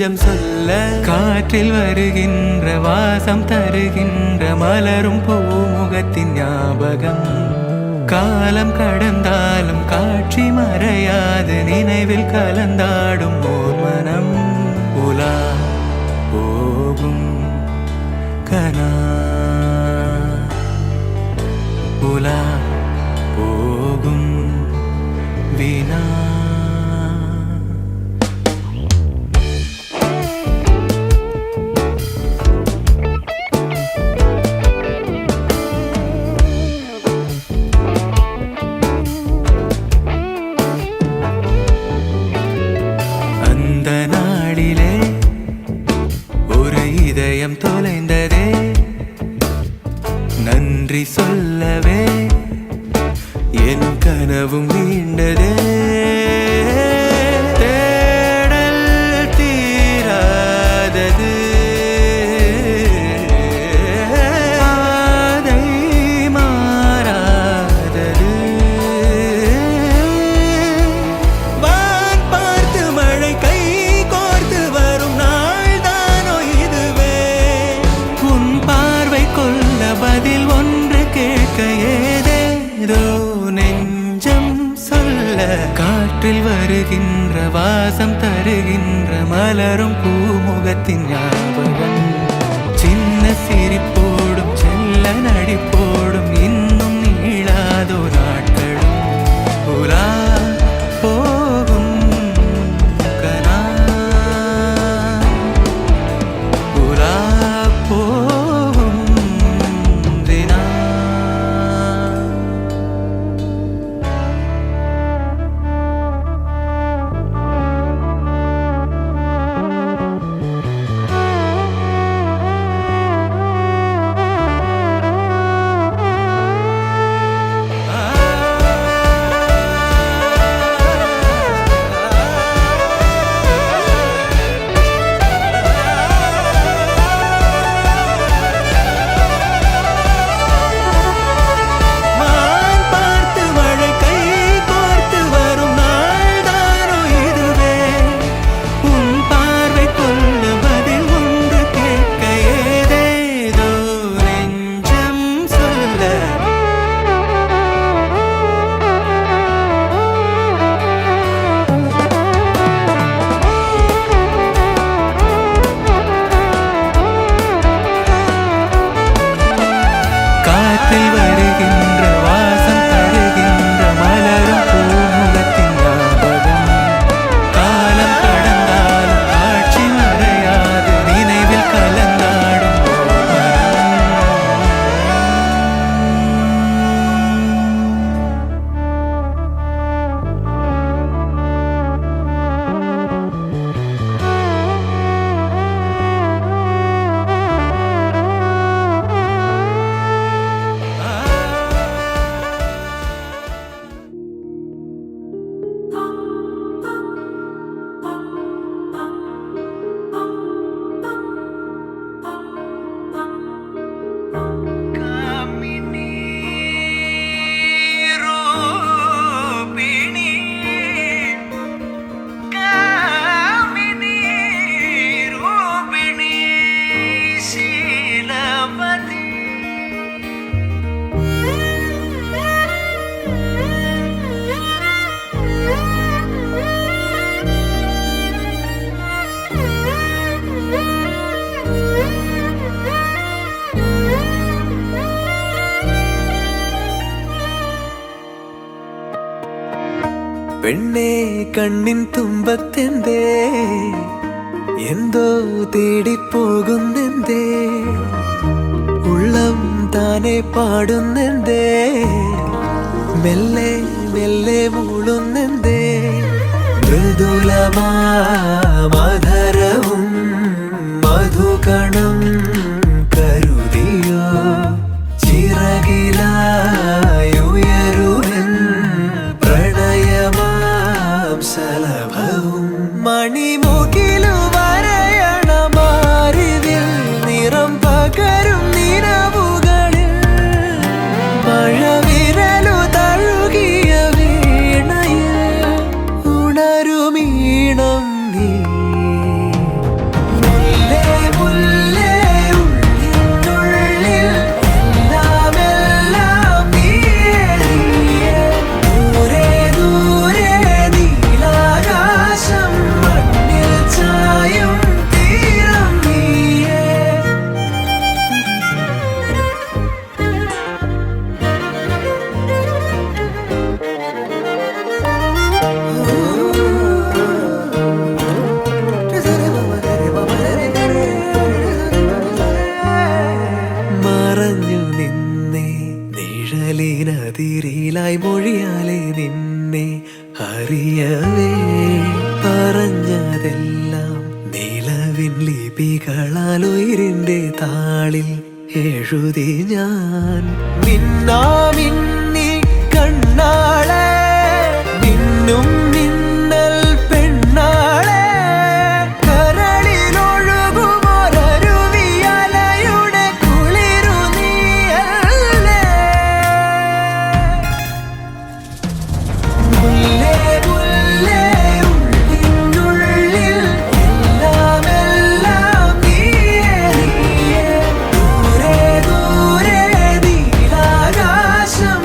நெஞ்சம் சொல்ல காற்றில் வருகின்ற வாசம் தருகின்ற மலரும் பூமுகத்தின் ஞாபகம் காலம் கடந்தாலும் காட்சி மறையாது நினைவில் கலந்தாடும் ஓர் மனம் உலா போகும் கனா உலா போகும் வீணா இதயம் தொலைந்ததே நன்றி சொல்லவே என் கனவும் நீண்டதே தேடல் தீராதது பாதை மாறாதது வான் பார்த்து மழை கை கோர்த்து வரும் பதில் ஒன்று கேட்க ஏதேதோ நெஞ்சம் சொல்ல காற்றில் வருகின்ற வாசம் தருகின்ற மலரும் பூமுகத்தின் ஞாபகம் சின்ன சிரிப்போடும் செல்ல நடிப்போடும் இன்னும் நீளாதோ நாட்களும் உலா போகும் கனா உலா வருகின்ற வாசம் தருகின்ற மலரும் பூமுகத்தின் ஞாபகம் காலம் கடந்தாலும் காட்சி மறையாது நினைவில் கலந்தாடும் പെണ്ണേ കണ്ണിൻ തുമ്പത്തെന്തേ എന്തോ തേടിപ്പോകുന്നെന്തേ ഉള്ളം താനെ പാടുന്നെന്തേ മെല്ലെ മെല്ലെ മൂളുന്നെന്തേ മൃദുലമാ മധുരവും മധുകണം കരുതിയോ ചിറകിലായുയരുവൻ പ്രണയമാം സലഭവും മണിമുകിലു വരയണമാരിതിൽ നിറം പകരും നിലവുകളിൽ മഴവിരലു തഴുകിയ വീണയിൽ ഉണരുമീണം നീ മൊഴിയാലെ നിന്നെ അറിയവേ പറഞ്ഞതെല്ലാം നിലവിൻ ലിപികളാൽ ഉയിരിന്റെ താളിൽ എഴുതി ഞാൻ. മിന്നാമിന്നി കണ്ണാളെ മിന്നും മിന്നൽ പെണ്ണാളെ കരളിലൊഴുകുമൊരരുവിയലയുടെ കുളിരു നീയല്ലേ. മുല്ലേ മുല്ലേ ഉള്ളിനുള്ളിൽ എല്ലാം എല്ലാം നീയേ നീയേ. ദൂരെ ദൂരെ നീലാകാശം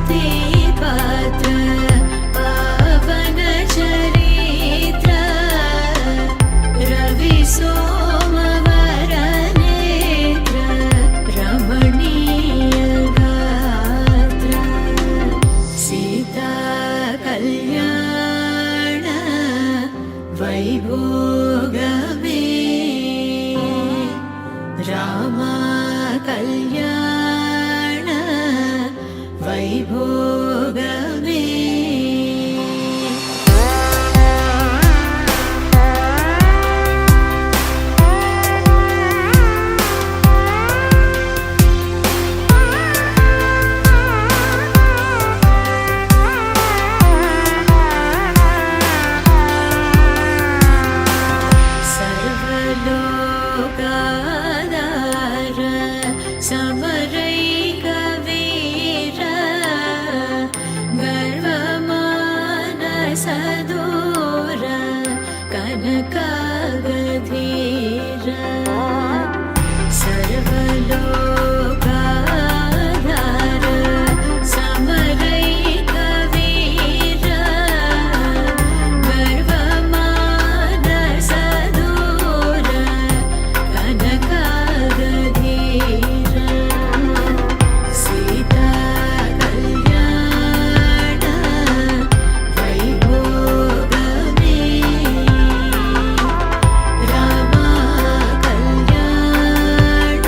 पात्र पावन चरित्र रवि सोमवर नेत्र रमणीय गात्र सीता कल्याण वैभोगमे राम कल्याण वैभोगमे सर्वलोकाधार समरैक वीर गर्वमानसदूर कनकागधीर सर्वलोकाधार समरैक वीर गर्वमानसदूर कनकागधीर सीता कल्याण वैभोगमे राम कल्याण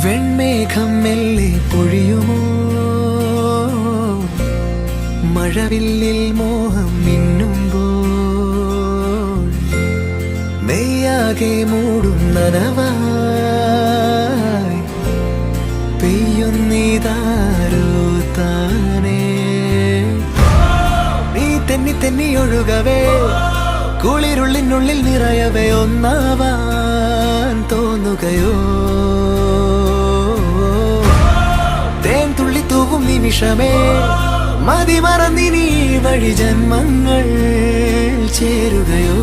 വെൺമേഘം മെല്ലെ പൊഴിയുമോ മഴവില്ലിൽ മോഹം മിന്നുമ്പോൾ നെയ്യാകെ മൂടും നനവായി പെയ്യുന്നീതാരോ താനേ നീ തെന്നി തെന്നി ഒഴുകവേ കുളിരുള്ളിനുള്ളിൽ നിറയവേ ഒന്നാവാൻ തോന്നുകയോ തേൻ തുള്ളി തൂവും നിമിഷമേ മതി മറന്നിനി വഴി ജന്മങ്ങൾ ചേരുകയോ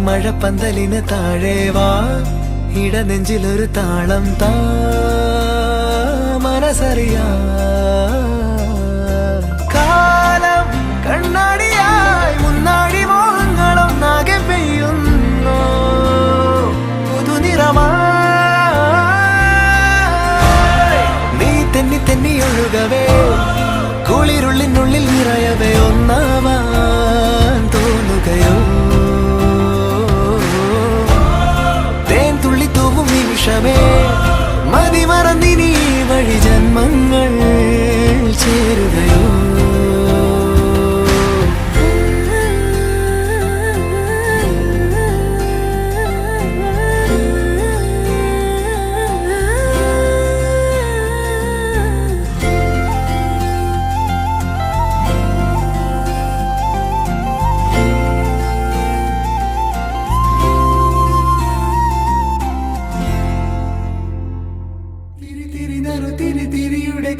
മഴപ്പന്തലിന് താഴെ വാ ഇടനെഞ്ചിലൊരു താളം താ മനസ്സറിയാ കാലം കണ്ണാടിയായി മുന്നാടി മോഹങ്ങളൊന്നാകെ പെയ്യുന്നു പുതുനിറമായി നീ തെന്നി തെന്നി ഒഴുകവേ കുളിരുള്ളിനുള്ളിൽ നിറയവേ ഒന്നാവാൻ തോന്നുകയോ നിമിഷമേ മതി മറന്നിനി വഴി ജന്മങ്ങൾ ചേരുകയോ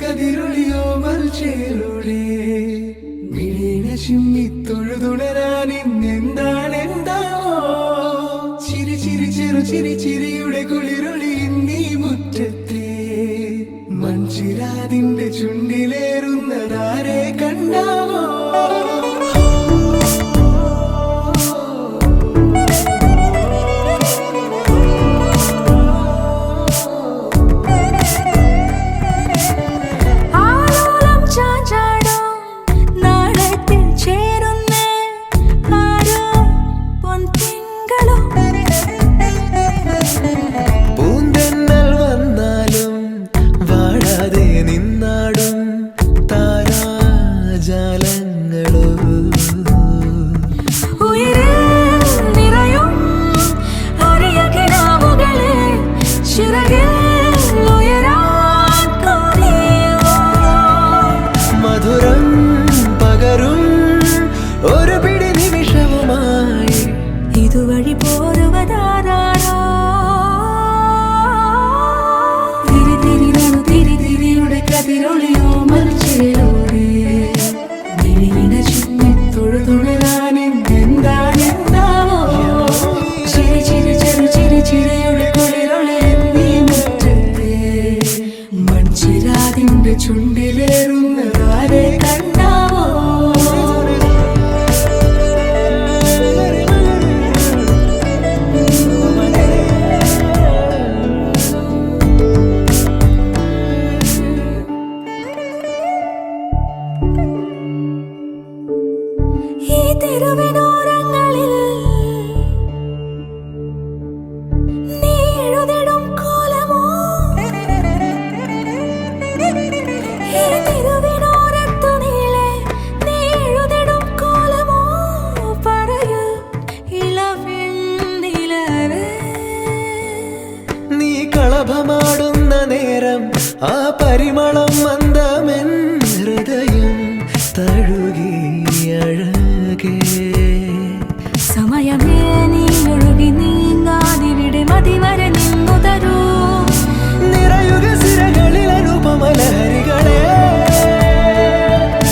കതിരൊളിയോ മൽച്ചേലൂടെ മിഴിനെ ചിമ്മി തൊഴുതുണരാൻ ഇന്നെന്താണെന്താവോ ചിരി ചിരി ചെറു ചിരി ചിരിയുടെ കുളിരൊളി നീ മുറ്റത്തെ മൺചിരാതിന്റെ ചുണ്ടിലേറുന്നതാരെ കണ്ടാവോ ഇതുവഴി പോരുവതാരോ തിരി തിരി തിരി തിരിയുടെ കതിരൊളിയോ മൽച്ചേലൂടെ മിഴിനെ ചുമ്മി തൊഴുതുണരാൻ എന്താണെന്താവോ ചിരി ചിരി ചെറു ചിരി ചിരിയുടെ കുളിരൊളി നീ നേരം ആ പരിമളം മന്ദമെൻ ഹൃദയം തഴുകി അഴകേ സമയമേ നീ ഒഴുകി നീങ്ങാതിവിടെ മതിവരെ നിന്നു തരൂ നിറയുക സിരകളിൽ അനുപമലഹരികളെ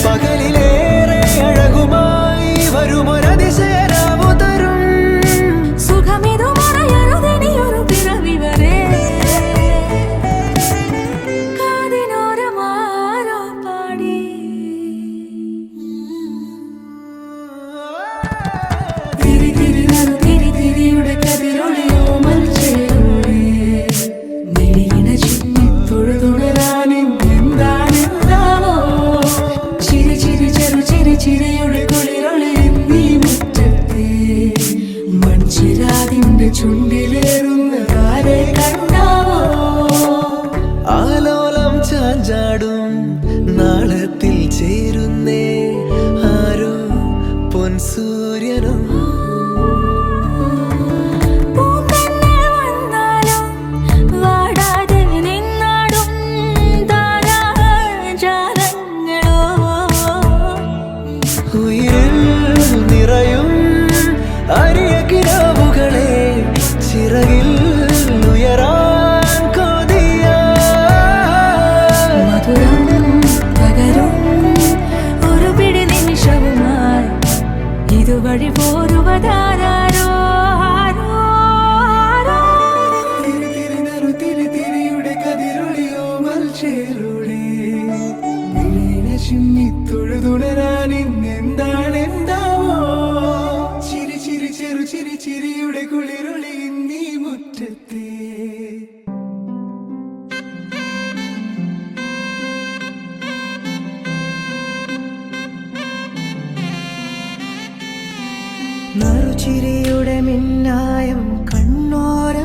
പകലിലേറെ അഴകുമായി വരുമൊരതിശയരാവു തരും സുഖമിതു മറയരുതിനിയൊരു പിറവി വരെ കാതിനോരമാരോ പാടി തിരി തിരി നറു തിരി തിരിയുടെ കതിരൊളിയോ മൽച്ചേലൂടെ മിഴിയിണ ചിമ്മി തൊഴുതുണരാനിന്നെന്താണെന്താവോ ചിരി ചിരി ചെറു ചിരി ചിരിയുടെ കുളിരൊളി നീ മുറ്റത്തെ മൺചിരാതിന്റെ ചുണ്ടിലേറുന്നതാരെ കണ്ടാവോ ആലോലം ചാഞ്ചാടും നാളത്തിൽ ചേരുന്നേ ആരോ പൊൻസൂര്യനും പൂന്തന്നെ വന്നാലും വാടാതെ നിന്നാടും താരാജാലങ്ങളോ ഉയിരിൽ നിറയും അരിയ കിനാവുകളെ ചിറകിൽ ഉയരാൻ കൊതിയ മധുരം പകരും ഒരു പിടി നിമിഷവുമായി ഇതുവഴി പോരുവതാരോ ആരോ ആരോ തിരി തിരിയുടെ കതിരൊളിയോ മൽച്ചേലൂടെ മിഴിയിണ ചിമ്മി തൊഴുതുണരാനിന്നെന്താണെന്താവോ ചിരി ചിരി ചെറു ചിരി ചിരിയുടെ കുളിരൊളി നീ മുറ്റത്തെ നറുചിരിയുടെ മിന്നായം കണ്ണോര